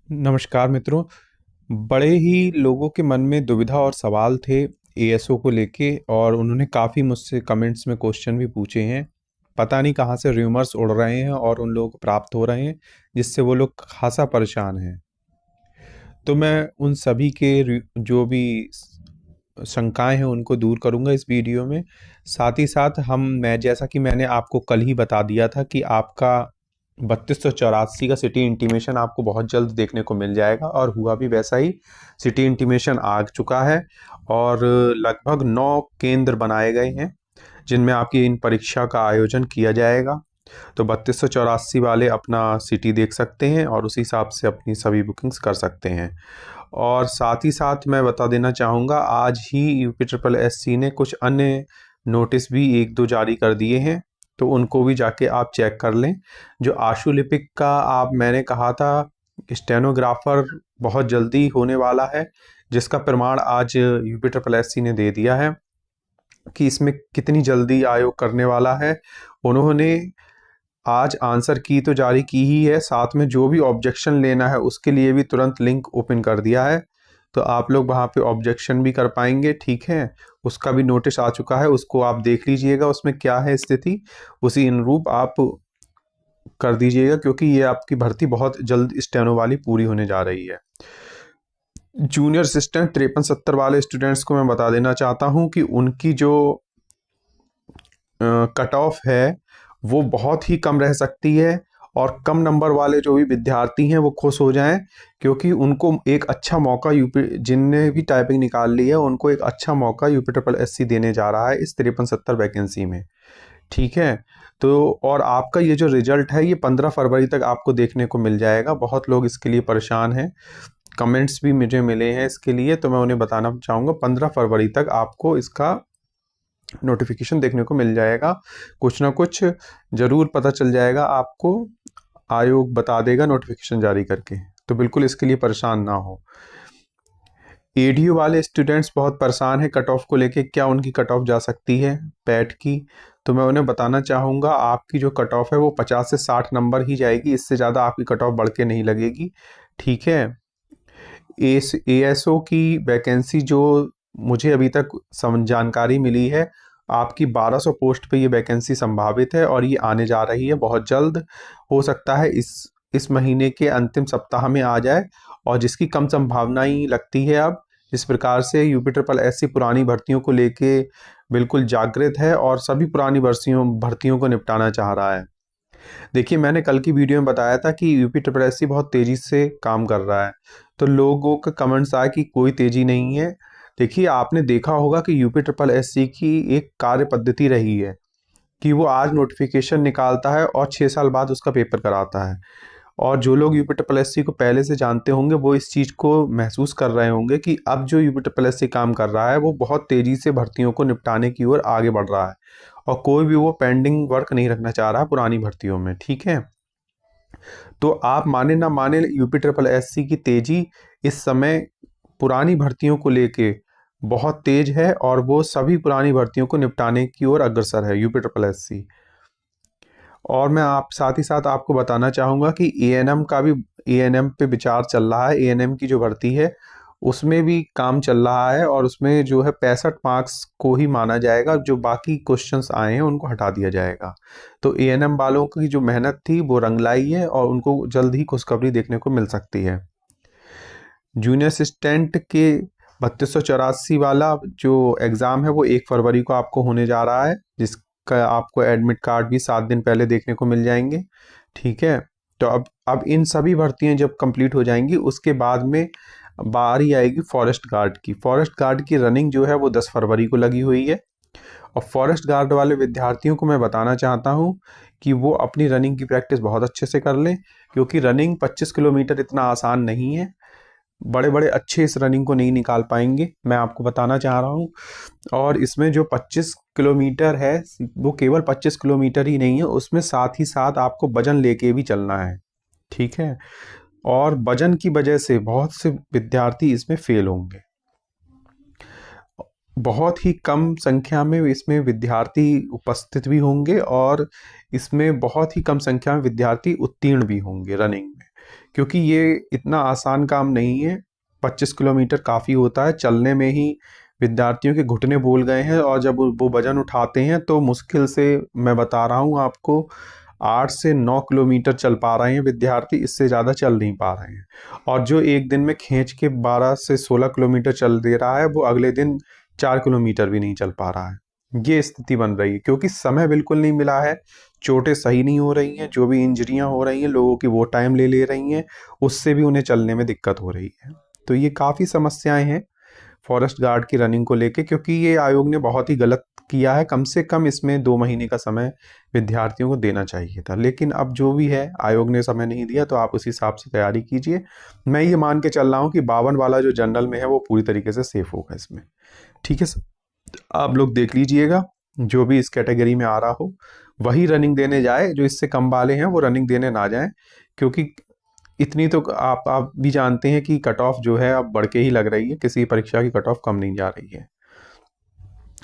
नमस्कार मित्रों। बड़े ही लोगों के मन में दुविधा और सवाल थे एएसओ को लेके, और उन्होंने काफ़ी मुझसे कमेंट्स में क्वेश्चन भी पूछे हैं। पता नहीं कहाँ से र्यूमर्स उड़ रहे हैं और उन लोगों को प्राप्त हो रहे हैं, जिससे वो लोग खासा परेशान हैं। तो मैं उन सभी के जो भी शंकाएं हैं उनको दूर करूंगा इस वीडियो में। साथ ही साथ मैं जैसा कि मैंने आपको कल ही बता दिया था कि आपका 3284 का सिटी इंटीमेशन आपको बहुत जल्द देखने को मिल जाएगा, और हुआ भी वैसा ही। सिटी इंटीमेशन आ चुका है और लगभग 9 केंद्र बनाए गए हैं जिनमें आपकी इन परीक्षा का आयोजन किया जाएगा। तो 3284 वाले अपना सिटी देख सकते हैं और उसी हिसाब से अपनी सभी बुकिंग्स कर सकते हैं। और साथ ही साथ मैं बता देना चाहूँगा, आज ही यूपी ट्रिपल एससी ने कुछ अन्य नोटिस भी एक दो जारी कर दिए हैं, तो उनको भी जाके आप चेक कर लें। जो आशुलिपिक का मैंने कहा था स्टेनोग्राफर बहुत जल्दी होने वाला है, जिसका प्रमाण आज यूपी ट्रिपल एससी ने दे दिया है कि इसमें कितनी जल्दी आयोग करने वाला है। उन्होंने आज आंसर की तो जारी की ही है, साथ में जो भी ऑब्जेक्शन लेना है उसके लिए भी तुरंत लिंक ओपन कर दिया है, तो आप लोग वहाँ पे ऑब्जेक्शन भी कर पाएंगे। ठीक है, उसका भी नोटिस आ चुका है, उसको आप देख लीजिएगा उसमें क्या है स्थिति, उसी अनुरूप आप कर दीजिएगा, क्योंकि ये आपकी भर्ती बहुत जल्द स्टेनो वाली पूरी होने जा रही है। जूनियर असिस्टेंट 5370 वाले स्टूडेंट्स को मैं बता देना चाहता हूँ कि उनकी जो कट ऑफ है वो बहुत ही कम रह सकती है, और कम नंबर वाले जो भी विद्यार्थी हैं वो खुश हो जाएं, क्योंकि उनको एक अच्छा मौका यूपी, जिनने भी टाइपिंग निकाल ली है उनको एक अच्छा मौका यूपी ट्रिपल एससी देने जा रहा है इस 5370 वैकेंसी में। ठीक है, तो और आपका ये जो रिजल्ट है ये 15 फरवरी तक आपको देखने को मिल जाएगा। बहुत लोग इसके लिए परेशान हैं, कमेंट्स भी मुझे मिले हैं इसके लिए, तो मैं उन्हें बताना चाहूँगा 15 फरवरी तक आपको इसका नोटिफिकेशन देखने को मिल जाएगा। कुछ ना कुछ ज़रूर पता चल जाएगा आपको, आयोग बता देगा नोटिफिकेशन जारी करके, तो बिल्कुल इसके लिए परेशान ना हो। एडीयू वाले स्टूडेंट्स बहुत परेशान हैं कट ऑफ को लेके, क्या उनकी कट ऑफ जा सकती है पैट की, तो मैं उन्हें बताना चाहूँगा आपकी जो कट ऑफ है वो 50 से 60 नंबर ही जाएगी, इससे ज़्यादा आपकी कट ऑफ बढ़ के नहीं लगेगी। ठीक है, एएसओ की वैकेंसी जो मुझे अभी तक जानकारी मिली है, आपकी 1200 पोस्ट पे ये वैकेंसी संभावित है, और ये आने जा रही है बहुत जल्द। हो सकता है इस महीने के अंतिम सप्ताह में आ जाए, और जिसकी कम संभावना ही लगती है अब, जिस प्रकार से यूपी ट्रिपल एससी पुरानी भर्तियों को लेके बिल्कुल जागृत है और सभी पुरानी भर्तियों को निपटाना चाह रहा है। देखिए, मैंने कल की वीडियो में बताया था कि यूपी ट्रिपल एससी बहुत तेज़ी से काम कर रहा है, तो लोगों का कमेंट्स आए कि कोई तेज़ी नहीं है। देखिए, आपने देखा होगा कि यूपी ट्रिपल एससी की एक कार्य पद्धति रही है कि वो आज नोटिफिकेशन निकालता है और 6 साल बाद उसका पेपर कराता है। और जो लोग यूपी ट्रिपल एससी को पहले से जानते होंगे वो इस चीज़ को महसूस कर रहे होंगे कि अब जो यूपी ट्रिपल एससी काम कर रहा है वो बहुत तेज़ी से भर्तियों को निपटाने की ओर आगे बढ़ रहा है, और कोई भी वो पेंडिंग वर्क नहीं रखना चाह रहा पुरानी भर्तियों में। ठीक है, तो आप माने ना माने, यूपी ट्रिपल एससी की तेजी इस समय पुरानी भर्तियों को लेके बहुत तेज है, और वो सभी पुरानी भर्तियों को निपटाने की ओर अग्रसर है यूपी ट्रिपल एससी। और मैं आप साथ ही साथ आपको बताना चाहूँगा कि एएनएम का भी, एएनएम पे विचार चल रहा है। एएनएम की जो भर्ती है उसमें भी काम चल रहा है, और उसमें जो है 65 मार्क्स को ही माना जाएगा, जो बाकी क्वेश्चंस आए हैं उनको हटा दिया जाएगा। तो एएनएम वालों की जो मेहनत थी वो रंग लाई है, और उनको जल्द ही खुशखबरी देखने को मिल सकती है। जूनियर असिस्टेंट के 3284 वाला जो एग्ज़ाम है वो 1 फरवरी को आपको होने जा रहा है, जिसका आपको एडमिट कार्ड भी 7 दिन पहले देखने को मिल जाएंगे। ठीक है, तो अब इन सभी भर्तियां जब कंप्लीट हो जाएंगी उसके बाद में बारी आएगी फॉरेस्ट गार्ड की। फॉरेस्ट गार्ड की रनिंग जो है वो 10 फरवरी को लगी हुई है, और फॉरेस्ट गार्ड वाले विद्यार्थियों को मैं बताना चाहता हूँ कि वो अपनी रनिंग की प्रैक्टिस बहुत अच्छे से कर लें, क्योंकि रनिंग 25 किलोमीटर इतना आसान नहीं है, बड़े बड़े अच्छे इस रनिंग को नहीं निकाल पाएंगे, मैं आपको बताना चाह रहा हूँ। और इसमें जो 25 किलोमीटर है वो केवल 25 किलोमीटर ही नहीं है, उसमें साथ ही साथ आपको वजन लेके भी चलना है। ठीक है, और वजन की वजह से बहुत से विद्यार्थी इसमें फेल होंगे। बहुत ही कम संख्या में इसमें विद्यार्थी उपस्थित भी होंगे, और इसमें बहुत ही कम संख्या में विद्यार्थी उत्तीर्ण भी होंगे रनिंग में, क्योंकि ये इतना आसान काम नहीं है। 25 किलोमीटर काफ़ी होता है, चलने में ही विद्यार्थियों के घुटने बोल गए हैं, और जब वो वजन उठाते हैं तो मुश्किल से, मैं बता रहा हूँ आपको, 8 से 9 किलोमीटर चल पा रहे हैं विद्यार्थी, इससे ज़्यादा चल नहीं पा रहे हैं। और जो एक दिन में खींच के 12 से 16 किलोमीटर चल दे रहा है, वो अगले दिन 4 किलोमीटर भी नहीं चल पा रहा है। ये स्थिति बन रही है क्योंकि समय बिल्कुल नहीं मिला है, चोटें सही नहीं हो रही हैं, जो भी इंजरियां हो रही हैं लोगों की वो टाइम ले ले रही हैं, उससे भी उन्हें चलने में दिक्कत हो रही है। तो ये काफ़ी समस्याएं हैं फॉरेस्ट गार्ड की रनिंग को लेके, क्योंकि ये आयोग ने बहुत ही गलत किया है। कम से कम इसमें 2 महीने का समय विद्यार्थियों को देना चाहिए था, लेकिन अब जो भी है, आयोग ने समय नहीं दिया, तो आप उस हिसाब से तैयारी कीजिए। मैं ये मान के चल रहा हूँ कि 52 वाला जो जनरल में है वो पूरी तरीके से सेफ होगा इसमें। ठीक है सर, आप लोग देख लीजिएगा, जो भी इस कैटेगरी में आ रहा हो वही रनिंग देने जाए, जो इससे कम वाले हैं वो रनिंग देने ना जाएं, क्योंकि इतनी तो आप भी जानते हैं कि कट ऑफ जो है अब बढ़ के ही लग रही है, किसी परीक्षा की कट ऑफ कम नहीं जा रही है।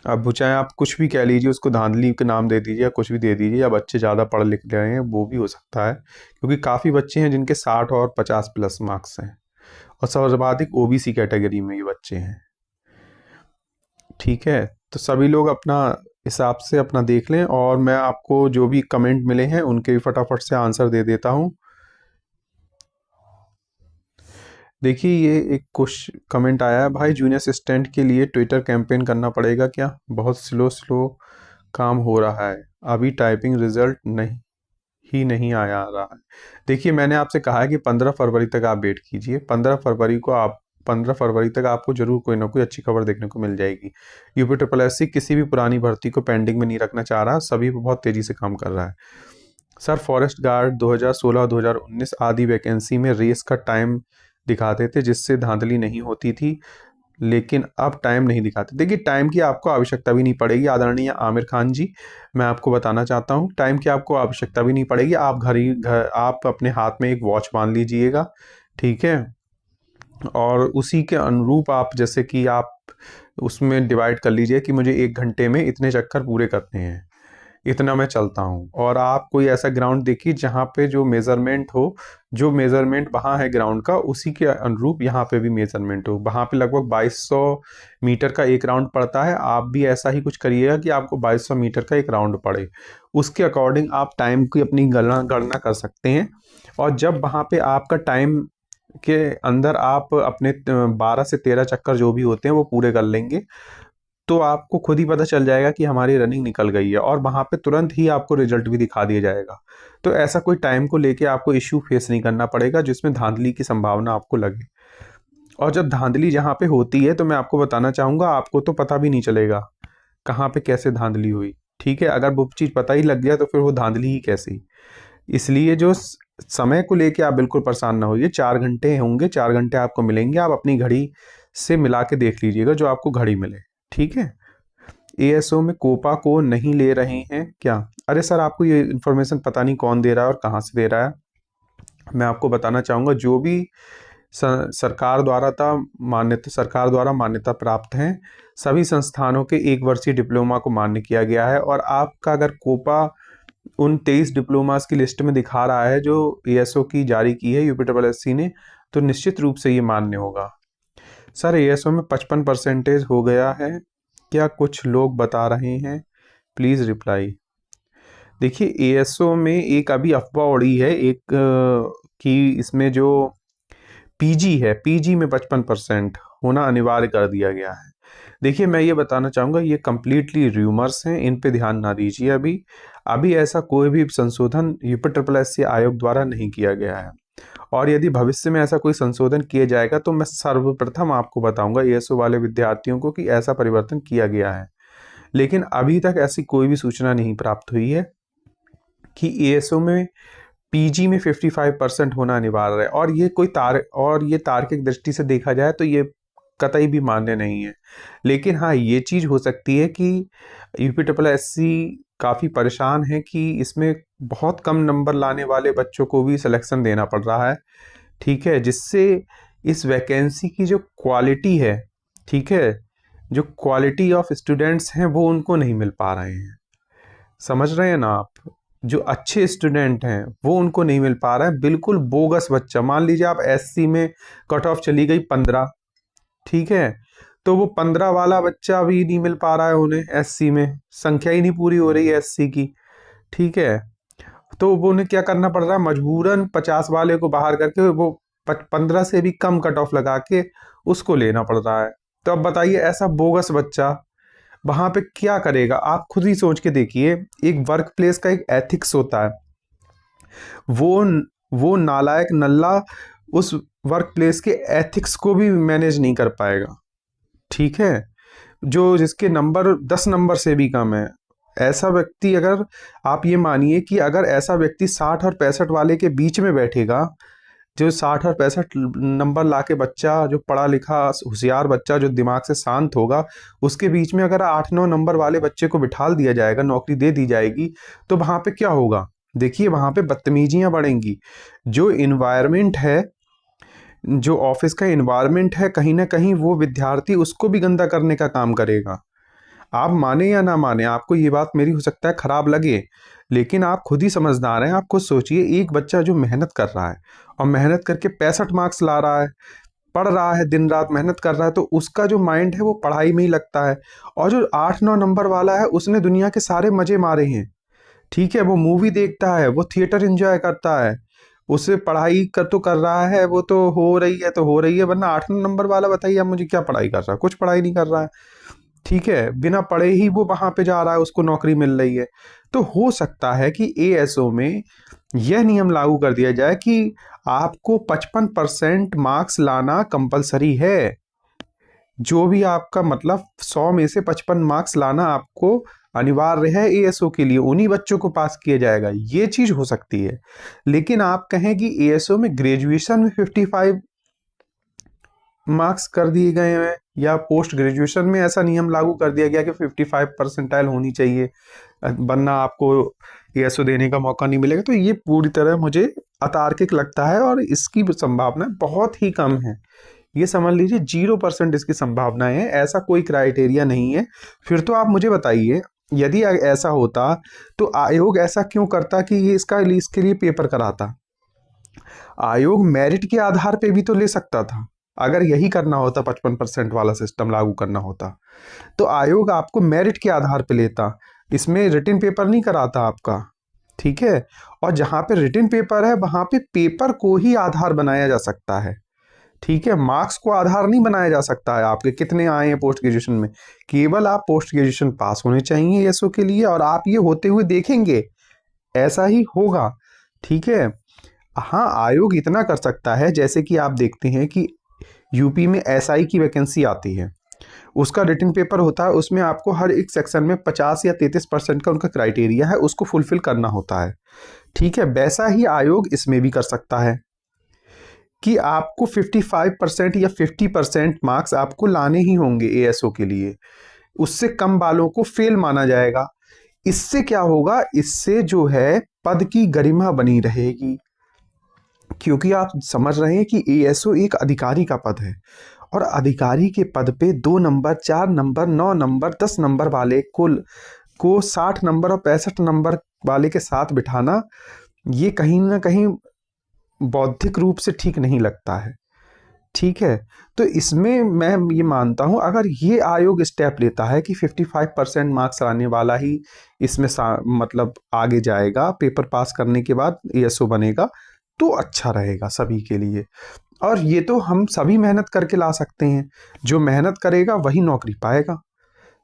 अब वो चाहे आप कुछ भी कह लीजिए, उसको धांधली के नाम दे दीजिए या कुछ भी दे दीजिए, या बच्चे ज़्यादा पढ़ लिख रहे हैं, वो भी हो सकता है, क्योंकि काफ़ी बच्चे हैं जिनके 60 और 50 प्लस मार्क्स हैं, और सर्वाधिक ओबीसी कैटेगरी में ये बच्चे हैं। ठीक है, तो सभी लोग अपना हिसाब से अपना देख लें, और मैं आपको जो भी कमेंट मिले हैं उनके भी फटाफट से आंसर दे देता हूँ। देखिए, ये एक कुछ कमेंट आया है, भाई जूनियर असिस्टेंट के लिए ट्विटर कैंपेन करना पड़ेगा क्या? बहुत स्लो स्लो काम हो रहा है, अभी टाइपिंग रिजल्ट नहीं आया रहा है। देखिए, मैंने आपसे कहा है कि 15 फरवरी तक आप वेट कीजिए। 15 फरवरी तक आपको जरूर कोई ना कोई अच्छी खबर देखने को मिल जाएगी। यूपी ट्रिपल एस सी किसी भी पुरानी भर्ती को पेंडिंग में नहीं रखना चाह रहा, सभी पे बहुत तेजी से काम कर रहा है। सर, फॉरेस्ट गार्ड 2016 2019 आदि वैकेंसी में रेस का टाइम दिखाते थे, जिससे धांधली नहीं होती थी, लेकिन अब टाइम नहीं दिखाते। देखिए, टाइम की आपको आवश्यकता भी नहीं पड़ेगी आदरणीय आमिर खान जी, मैं आपको बताना चाहता हूँ, टाइम की आपको आवश्यकता भी नहीं पड़ेगी। आप अपने हाथ में एक वॉच बांध लीजिएगा, ठीक है, और उसी के अनुरूप आप, जैसे कि आप उसमें डिवाइड कर लीजिए कि मुझे 1 घंटे में इतने चक्कर पूरे करने हैं, इतना मैं चलता हूँ। और आप कोई ऐसा ग्राउंड देखिए जहाँ पे जो मेज़रमेंट हो, जो मेज़रमेंट वहाँ है ग्राउंड का, उसी के अनुरूप यहाँ पे भी मेज़रमेंट हो। वहाँ पे लगभग 2200 मीटर का एक राउंड पड़ता है, आप भी ऐसा ही कुछ करिएगा कि आपको 2200 मीटर का एक राउंड पड़े। उसके अकॉर्डिंग आप टाइम की अपनी गणना गणना कर सकते हैं, और जब वहाँ पे आपका टाइम के अंदर आप अपने 12 से 13 चक्कर जो भी होते हैं वो पूरे कर लेंगे, तो आपको खुद ही पता चल जाएगा कि हमारी रनिंग निकल गई है, और वहाँ पे तुरंत ही आपको रिजल्ट भी दिखा दिया जाएगा। तो ऐसा कोई टाइम को लेके आपको इश्यू फेस नहीं करना पड़ेगा जिसमें धांधली की संभावना आपको लगे। और जब धांधली जहाँ पे होती है, तो मैं आपको बताना चाहूँगा, आपको तो पता भी नहीं चलेगा कहाँ पे कैसे धांधली हुई। ठीक है, अगर वो चीज़ पता ही लग गया तो फिर वो धांधली ही कैसी। इसलिए जो समय को लेके आप बिल्कुल परेशान ना होइए, 4 घंटे होंगे, 4 घंटे आपको मिलेंगे, आप अपनी घड़ी से मिला के देख लीजिएगा जो आपको घड़ी मिले। ठीक है, एएसओ में कोपा को नहीं ले रहे हैं क्या? अरे सर, आपको ये इन्फॉर्मेशन पता नहीं कौन दे रहा है और कहाँ से दे रहा है। मैं आपको बताना चाहूँगा, जो भी सरकार द्वारा मान्यता प्राप्त हैं, सभी संस्थानों के 1 वर्षीय डिप्लोमा को मान्य किया गया है, और आपका अगर कोपा उन 23 डिप्लोमास की लिस्ट में दिखा रहा है जो एएसओ की जारी की है यूपी ट्रिपल एस सी ने, तो निश्चित रूप से ये मान्य होगा। सर, एएसओ में 55% हो गया है क्या, कुछ लोग बता रहे हैं, प्लीज रिप्लाई। देखिए, एएसओ में एक अभी अफवाह उड़ी है, कि इसमें जो पीजी है, पीजी में 55% होना अनिवार्य कर दिया गया है। देखिए, मैं ये बताना चाहूँगा, ये कम्प्लीटली र्यूमर्स हैं, इन पे ध्यान ना दीजिए। अभी अभी ऐसा कोई भी संशोधन यूपी ट्रिपल एस सी आयोग द्वारा नहीं किया गया है, और यदि भविष्य में ऐसा कोई संशोधन किया जाएगा तो मैं सर्वप्रथम आपको बताऊंगा एएसओ वाले विद्यार्थियों को कि ऐसा परिवर्तन किया गया है। लेकिन अभी तक ऐसी कोई भी सूचना नहीं प्राप्त हुई है कि एएसओ में पीजी में 55% होना अनिवार्य है, और ये तार्किक दृष्टि से देखा जाए तो ये कतई भी मान्य नहीं है। लेकिन हाँ, ये चीज हो सकती है कि यूपी ट्रिपल एस सी काफी परेशान है कि इसमें बहुत कम नंबर लाने वाले बच्चों को भी सिलेक्शन देना पड़ रहा है। ठीक है, जिससे इस वैकेंसी की जो क्वालिटी है, ठीक है, जो क्वालिटी ऑफ स्टूडेंट्स हैं वो उनको नहीं मिल पा रहे हैं। समझ रहे हैं ना आप? जो अच्छे स्टूडेंट हैं वो उनको नहीं मिल पा रहा है। बिल्कुल बोगस बच्चा, मान लीजिए आप एससी में कट ऑफ चली गई 15, ठीक है, तो वो 15 वाला बच्चा भी नहीं मिल पा रहा है उन्हें एससी में, संख्या ही नहीं पूरी हो रही है एससी की, ठीक है। तो वो उन्हें क्या करना पड़ रहा है, मजबूरन 50 वाले को बाहर करके वो 15 से भी कम कट ऑफ लगा के उसको लेना पड़ रहा है। तो अब बताइए ऐसा बोगस बच्चा वहां पे क्या करेगा? आप खुद ही सोच के देखिए। एक वर्क प्लेस का एक एथिक्स होता है, वो वो नालायक नल्ला उस वर्क प्लेस के एथिक्स को भी मैनेज नहीं कर पाएगा, ठीक है, जो जिसके नंबर 10 नंबर से भी कम है। ऐसा व्यक्ति, अगर आप ये मानिए कि अगर ऐसा व्यक्ति 60 और 65 वाले के बीच में बैठेगा, जो 60 और 65 नंबर लाके बच्चा, जो पढ़ा लिखा होशियार बच्चा जो दिमाग से शांत होगा, उसके बीच में अगर 8-9 नंबर वाले बच्चे को बिठाल दिया जाएगा, नौकरी दे दी जाएगी, तो वहां पे क्या होगा? देखिए वहां पे बदतमीजियां बढ़ेंगी। जो इन्वायरमेंट है, जो ऑफिस का इन्वायरमेंट है, कहीं ना कहीं वो विद्यार्थी उसको भी गंदा करने का काम करेगा। आप माने या ना माने, आपको ये बात मेरी हो सकता है खराब लगे, लेकिन आप खुद ही समझदार हैं। आप खुद सोचिए, एक बच्चा जो मेहनत कर रहा है और मेहनत करके 65 मार्क्स ला रहा है, पढ़ रहा है, दिन रात मेहनत कर रहा है, तो उसका जो माइंड है वो पढ़ाई में ही लगता है। और जो 8-9 नंबर वाला है, उसने दुनिया के सारे मजे मारे हैं, ठीक है, वो मूवी देखता है, वो थिएटर एंजॉय करता है, उसे पढ़ाई कर तो कर रहा है, वो तो हो रही है तो हो रही है, वरना 8 नंबर वाला बताइए अब मुझे क्या पढ़ाई कर रहा है? कुछ पढ़ाई नहीं कर रहा है, ठीक है, बिना पढ़े ही वो वहां पे जा रहा है, उसको नौकरी मिल रही है। तो हो सकता है कि एएसओ में यह नियम लागू कर दिया जाए कि आपको 55% मार्क्स लाना कंपलसरी है। जो भी आपका मतलब 100 में से 55 मार्क्स लाना आपको अनिवार्य है एएसओ के लिए, उन्हीं बच्चों को पास किया जाएगा, ये चीज हो सकती है। लेकिन आप कहें कि एएसओ में ग्रेजुएशन में 55 मार्क्स कर दिए गए हैं, या पोस्ट ग्रेजुएशन में ऐसा नियम लागू कर दिया गया कि 55 परसेंटाइल होनी चाहिए, वरना आपको एएसओ देने का मौका नहीं मिलेगा, तो ये पूरी तरह मुझे अतार्किक लगता है और इसकी संभावना बहुत ही कम है। ये समझ लीजिए 0% इसकी संभावनाएं है, ऐसा कोई क्राइटेरिया नहीं है। फिर तो आप मुझे बताइए, यदि ऐसा होता तो आयोग ऐसा क्यों करता कि ये इसके लिए पेपर कराता? आयोग मेरिट के आधार पे भी तो ले सकता था। अगर यही करना होता, 55% वाला सिस्टम लागू करना होता, तो आयोग आपको मेरिट के आधार पे लेता, इसमें रिटन पेपर नहीं कराता आपका, ठीक है। और जहां पे रिटन पेपर है वहां पे पेपर को ही आधार बनाया जा सकता है, ठीक है, मार्क्स को आधार नहीं बनाया जा सकता है आपके कितने आए हैं पोस्ट ग्रेजुएशन में। केवल आप पोस्ट ग्रेजुएशन पास होने चाहिए एसओ के लिए, और आप ये होते हुए देखेंगे, ऐसा ही होगा, ठीक है। हाँ, आयोग इतना कर सकता है, जैसे कि आप देखते हैं कि यूपी में एसआई की वैकेंसी आती है, उसका रिटन पेपर होता है, उसमें आपको हर एक सेक्शन में 50 या 33% का उनका क्राइटेरिया है, उसको फुलफिल करना होता है, ठीक है। वैसा ही आयोग इसमें भी कर सकता है कि आपको 55% या 50% मार्क्स आपको लाने ही होंगे एएसओ के लिए, उससे कम वालों को फेल माना जाएगा। इससे क्या होगा, इससे जो है पद की गरिमा बनी रहेगी, क्योंकि आप समझ रहे हैं कि एएसओ एक अधिकारी का पद है, और अधिकारी के पद पे 2 नंबर, 4 नंबर, 9 नंबर, 10 नंबर वाले को 60 नंबर और 65 नंबर वाले के साथ बिठाना, ये कहीं ना कहीं बौद्धिक रूप से ठीक नहीं लगता है, ठीक है। तो इसमें मैं ये मानता हूं, अगर ये आयोग स्टेप लेता है कि 55% मार्क्स लाने वाला ही इसमें मतलब आगे जाएगा, पेपर पास करने के बाद एएसओ बनेगा, तो अच्छा रहेगा सभी के लिए। और ये तो हम सभी मेहनत करके ला सकते हैं, जो मेहनत करेगा वही नौकरी पाएगा,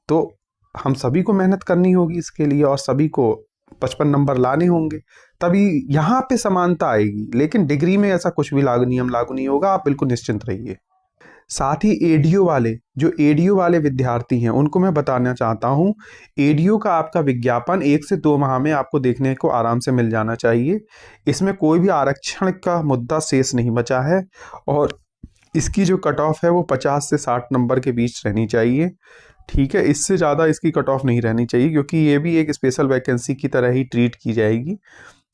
तो हम सभी को मेहनत करनी होगी इसके लिए, और सभी को 55 नंबर लाने होंगे, तभी यहाँ पे समानता आएगी। लेकिन डिग्री में ऐसा कुछ भी नियम लागू नहीं होगा, आप बिल्कुल निश्चिंत रहिए। साथ ही एडीओ वाले विद्यार्थी हैं, उनको मैं बताना चाहता हूँ, एडीओ का आपका विज्ञापन 1 से 2 माह में आपको देखने को आराम से मिल जाना चाहिए। इसमें कोई भी आरक्षण का मुद्दा शेष नहीं बचा है, और इसकी जो कट ऑफ है वो 50 से 60 नंबर के बीच रहनी चाहिए, ठीक है। इससे ज़्यादा इसकी कट ऑफ नहीं रहनी चाहिए, क्योंकि ये भी एक स्पेशल वैकेंसी की तरह ही ट्रीट की जाएगी।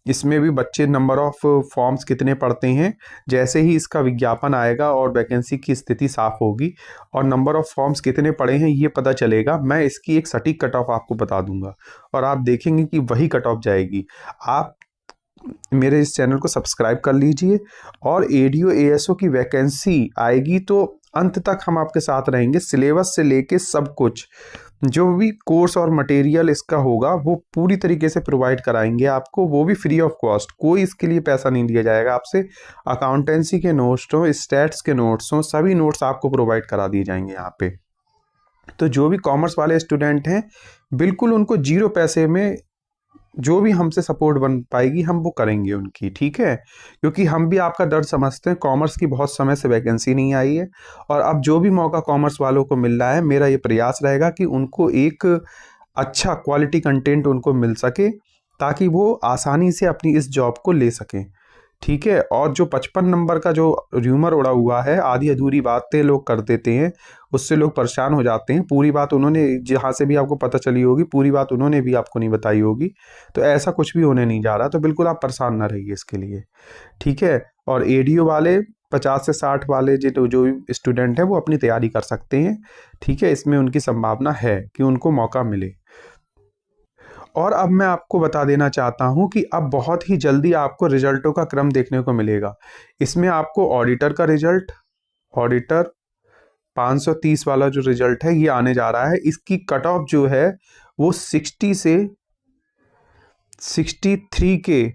इसमें भी बच्चे नंबर ऑफ फॉर्म्स कितने पढ़ते हैं, जैसे ही इसका विज्ञापन आएगा और वैकेंसी की स्थिति साफ होगी और नंबर ऑफ फॉर्म्स कितने पड़े हैं ये पता चलेगा, मैं इसकी एक सटीक कट ऑफ आपको बता दूंगा और आप देखेंगे कि वही कट ऑफ जाएगी। आप मेरे इस चैनल को सब्सक्राइब कर लीजिए और एडीओ एएसओ की वैकेंसी आएगी तो अंत तक हम आपके साथ रहेंगे। सिलेबस से लेके सब कुछ, जो भी कोर्स और मटेरियल इसका होगा वो पूरी तरीके से प्रोवाइड कराएंगे आपको, वो भी फ्री ऑफ कॉस्ट। कोई इसके लिए पैसा नहीं लिया जाएगा आपसे। अकाउंटेंसी के नोट्स हो, स्टैट्स के नोट्स हो, सभी नोट्स आपको प्रोवाइड करा दिए जाएंगे यहाँ पे। तो जो भी कॉमर्स वाले स्टूडेंट हैं, बिल्कुल उनको 0 पैसे में जो भी हमसे सपोर्ट बन पाएगी हम वो करेंगे उनकी, ठीक है। क्योंकि हम भी आपका दर्द समझते हैं, कॉमर्स की बहुत समय से वैकेंसी नहीं आई है और अब जो भी मौका कॉमर्स वालों को मिल रहा है, मेरा ये प्रयास रहेगा कि उनको एक अच्छा क्वालिटी कंटेंट उनको मिल सके ताकि वो आसानी से अपनी इस जॉब को ले सकें, ठीक है। और जो 55 नंबर का जो र्यूमर उड़ा हुआ है, आधी अधूरी बातें लोग कर देते हैं, उससे लोग परेशान हो जाते हैं। पूरी बात उन्होंने, जहाँ से भी आपको पता चली होगी, पूरी बात उन्होंने भी आपको नहीं बताई होगी। तो ऐसा कुछ भी होने नहीं जा रहा, तो बिल्कुल आप परेशान ना रहिए इसके लिए, ठीक है। और एडीओ वाले 50 से 60 वाले जो स्टूडेंट हैं वो अपनी तैयारी कर सकते हैं, ठीक है। इसमें उनकी संभावना है कि उनको मौका मिले। और अब मैं आपको बता देना चाहता हूं कि अब बहुत ही जल्दी आपको रिजल्टों का क्रम देखने को मिलेगा। इसमें आपको ऑडिटर का रिजल्ट, ऑडिटर 530 वाला जो रिजल्ट है ये आने जा रहा है। इसकी कट ऑफ जो है वो 60 से 63 के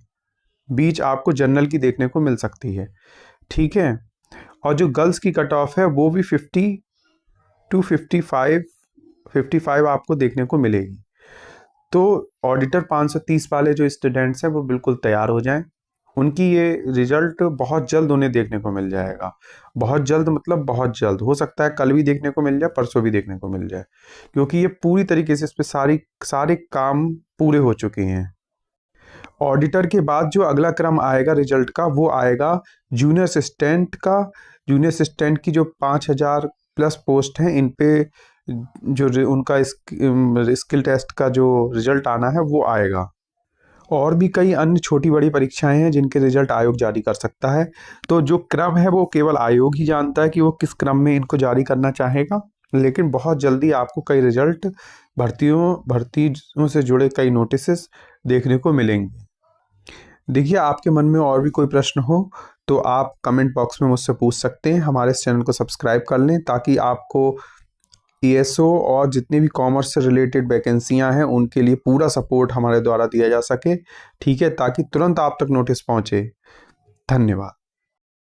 बीच आपको जनरल की देखने को मिल सकती है, ठीक है। और जो गर्ल्स की कट ऑफ है वो भी 50 टू 55 आपको देखने को मिलेगी। तो ऑडिटर 530 वाले जो स्टूडेंट्स हैं वो बिल्कुल तैयार हो जाएं, उनकी ये रिजल्ट बहुत जल्द उन्हें देखने को मिल जाएगा। बहुत जल्द मतलब बहुत जल्द, हो सकता है कल भी देखने को मिल जाए, परसों भी देखने को मिल जाए, क्योंकि ये पूरी तरीके से इस पे सारे काम पूरे हो चुके हैं। ऑडिटर के बाद जो अगला क्रम आएगा रिजल्ट का, वो आएगा जूनियर असिस्टेंट का। जूनियर असिस्टेंट की जो 5000 प्लस पोस्ट हैं, इन पे जो उनका स्किल टेस्ट का जो रिजल्ट आना है वो आएगा। और भी कई अन्य छोटी बड़ी परीक्षाएं हैं जिनके रिजल्ट आयोग जारी कर सकता है। तो जो क्रम है वो केवल आयोग ही जानता है कि वो किस क्रम में इनको जारी करना चाहेगा, लेकिन बहुत जल्दी आपको कई रिजल्ट, भर्तियों से जुड़े कई नोटिस देखने को मिलेंगे। देखिए, आपके मन में और भी कोई प्रश्न हो तो आप कमेंट बॉक्स में मुझसे पूछ सकते हैं। हमारे इस चैनल को सब्सक्राइब कर लें ताकि आपको एएसओ और जितनी भी कॉमर्स से रिलेटेड वैकेंसियां हैं उनके लिए पूरा सपोर्ट हमारे द्वारा दिया जा सके, ठीक है, ताकि तुरंत आप तक नोटिस पहुंचे। धन्यवाद।